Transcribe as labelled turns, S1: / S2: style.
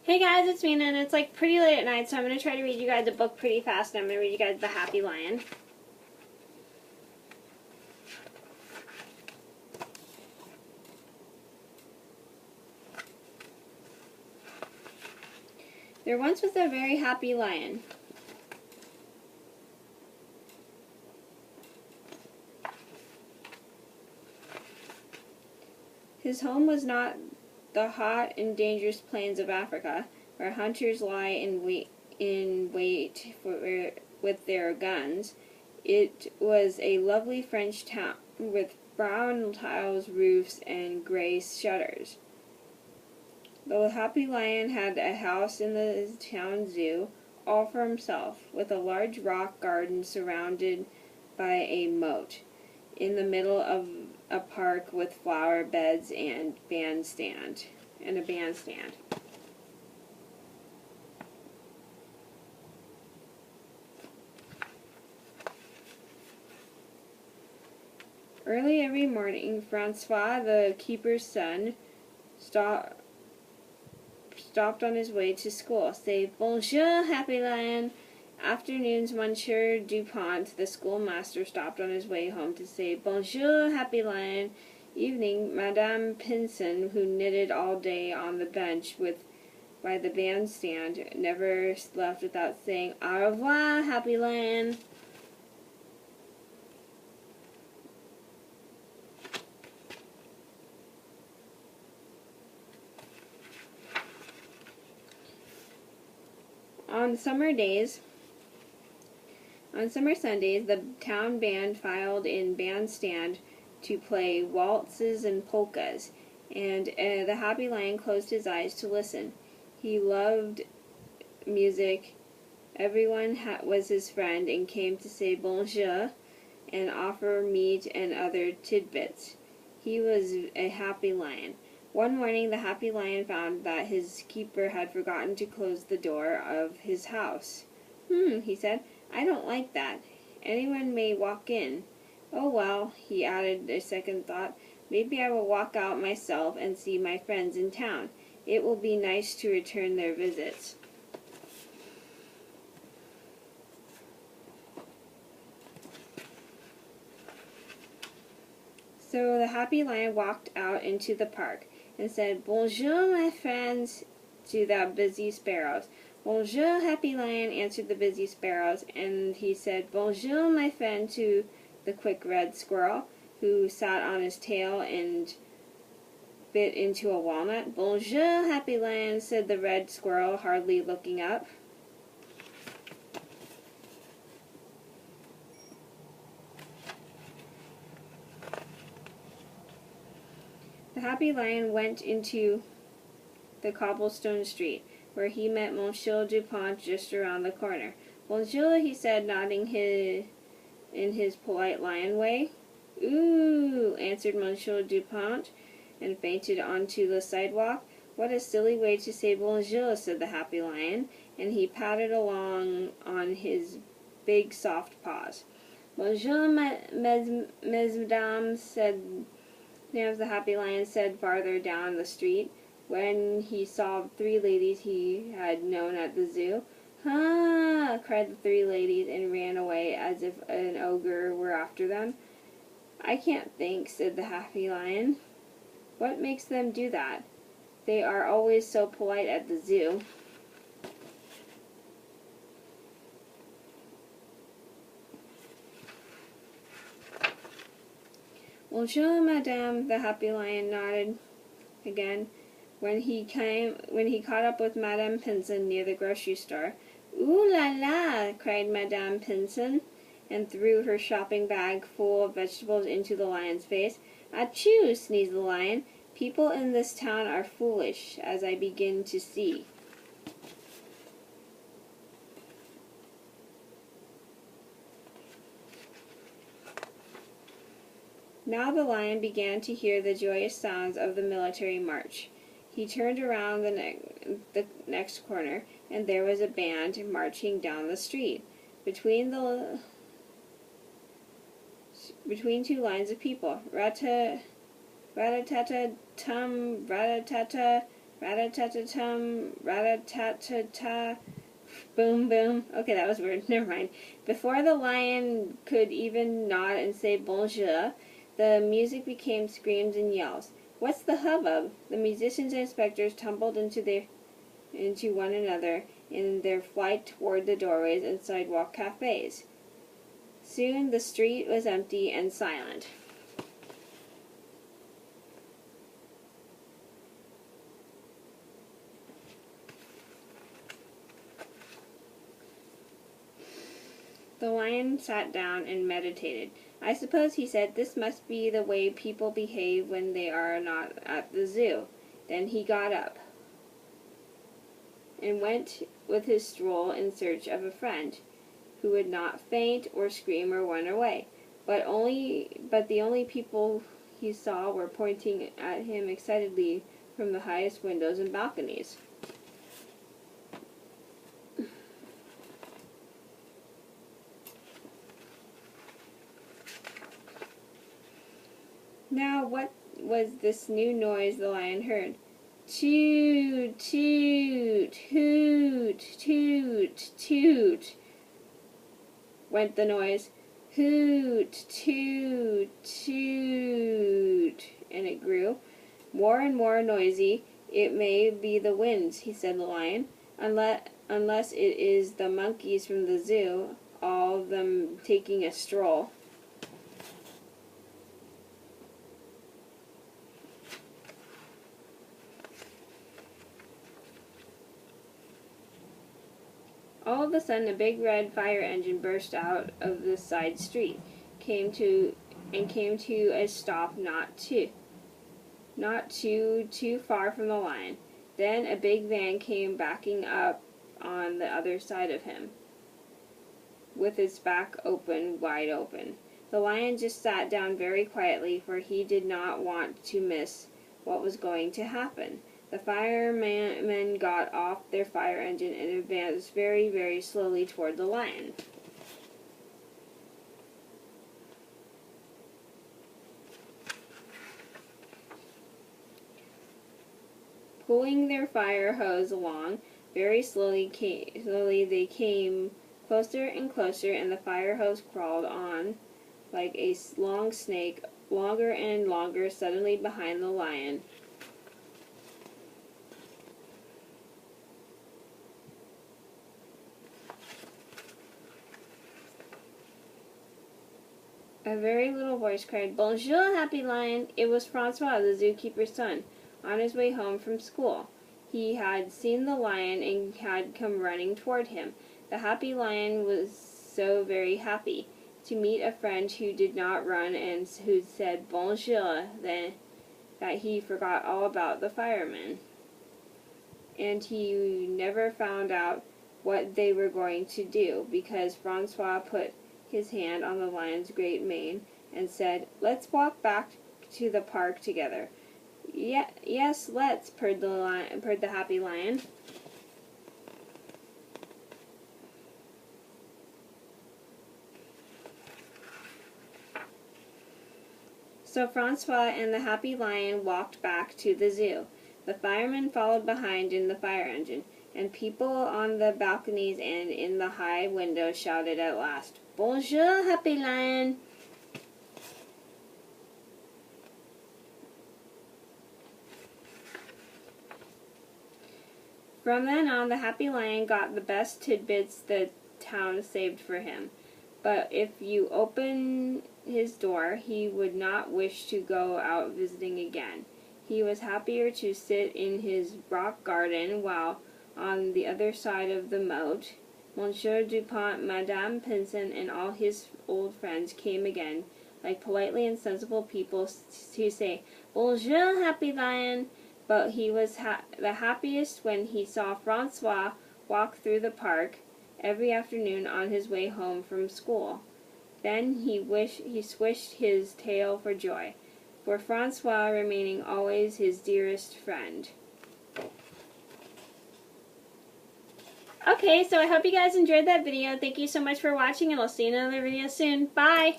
S1: Hey guys, it's Mina, and it's like pretty late at night, so I'm going to try to read you guys a book pretty fast, and I'm going to read you guys The Happy Lion. There once was a very happy lion. His home was not the hot and dangerous plains of Africa, where hunters lie in wait with their guns. It was a lovely French town with brown tiles roofs and gray shutters. The happy lion had a house in the town zoo, all for himself, with a large rock garden surrounded by a moat, in the middle of a park with flower beds and a bandstand. Early every morning, Francois, the keeper's son, stopped on his way to school. Say, "Bonjour, Happy Lion." Afternoons, Monsieur Dupont, the schoolmaster, stopped on his way home to say, "Bonjour, Happy Lion." Evening, Madame Pinson, who knitted all day on the bench by the bandstand, never left without saying, "Au revoir, Happy Lion." On summer Sundays, the town band filed in bandstand to play waltzes and polkas, and the happy lion closed his eyes to listen. He loved music. Everyone was his friend and came to say bonjour and offer meat and other tidbits. He was a happy lion. One morning, the happy lion found that his keeper had forgotten to close the door of his house. He said, "I don't like that. Anyone may walk in. Oh well," he added a second thought, "maybe I will walk out myself and see my friends in town. It will be nice to return their visits." So the happy lion walked out into the park and said, "Bonjour, my friends," to the busy sparrows. "Bonjour, Happy Lion," answered the busy sparrows, and he said, "Bonjour, my friend," to the quick red squirrel, who sat on his tail and bit into a walnut. "Bonjour, Happy Lion," said the red squirrel, hardly looking up. The happy lion went into the cobblestone street, where he met Monsieur Dupont just around the corner. "Bonjour," he said, nodding in his polite lion way. "Ooh," answered Monsieur Dupont, and fainted onto the sidewalk. "What a silly way to say bonjour," said the happy lion, and he padded along on his big soft paws. "Bonjour, mesdames," the happy lion said farther down the street, when he saw 3 ladies he had known at the zoo. "Ha!" cried the 3 ladies, and ran away as if an ogre were after them. "I can't think," said the happy lion. "What makes them do that? They are always so polite at the zoo." "Bonjour, madame," the happy lion nodded again, when he caught up with Madame Pinson near the grocery store. "Ooh la la!" cried Madame Pinson, and threw her shopping bag full of vegetables into the lion's face. "Achoo!" sneezed the lion. "People in this town are foolish, as I begin to see." Now the lion began to hear the joyous sounds of the military march. He turned around the next corner, and there was a band marching down the street, between 2 lines of people. Rat-a-tat-tum, rat-a-tat-tat, Rat-a-tat-ta-tum, rat-a-tat-ta-ta, boom, boom. Okay, that was weird. Never mind. Before the lion could even nod and say bonjour, the music became screams and yells. What's the hubbub? The musicians and inspectors tumbled into one another in their flight toward the doorways and sidewalk cafes. Soon the street was empty and silent. The lion sat down and meditated. I suppose, he said, this must be the way people behave when they are not at the zoo. Then he got up and went with his stroll in search of a friend who would not faint or scream or run away. But the only people he saw were pointing at him excitedly from the highest windows and balconies. Now what was this new noise the lion heard? Toot, toot, hoot, toot, toot, went the noise. Hoot, toot, toot, and it grew more and more noisy. It may be the winds, he said the lion, unless it is the monkeys from the zoo, all of them taking a stroll. All of a sudden, a big red fire engine burst out of the side street, came to a stop not too far from the lion. Then a big van came backing up on the other side of him, with its back wide open. The lion just sat down very quietly, for he did not want to miss what was going to happen. The firemen got off their fire engine and advanced very, very slowly toward the lion. Pulling their fire hose along, very slowly they came closer and closer, and the fire hose crawled on like a long snake, longer and longer, suddenly behind the lion. A very little voice cried, "Bonjour, Happy Lion!" It was Francois, the zookeeper's son, on his way home from school. He had seen the lion and had come running toward him. The Happy Lion was so very happy to meet a friend who did not run and who said bonjour that he forgot all about the firemen. And he never found out what they were going to do, because Francois put his hand on the lion's great mane and said, "Let's walk back to the park together." Yes, let's," purred the Happy Lion. So Francois and the Happy Lion walked back to the zoo. The firemen followed behind in the fire engine, and people on the balconies and in the high windows shouted at last, "Bonjour, Happy Lion!" From then on, the Happy Lion got the best tidbits the town saved for him. But if you open his door, he would not wish to go out visiting again. He was happier to sit in his rock garden, while on the other side of the moat, Monsieur Dupont, Madame Pinson, and all his old friends came again, like politely and sensible people, to say, "Bonjour, Happy Lion!" But he was the happiest when he saw Francois walk through the park every afternoon on his way home from school. Then he swished his tail for joy, for Francois remaining always his dearest friend. Okay, so I hope you guys enjoyed that video. Thank you so much for watching, and I'll see you in another video soon. Bye!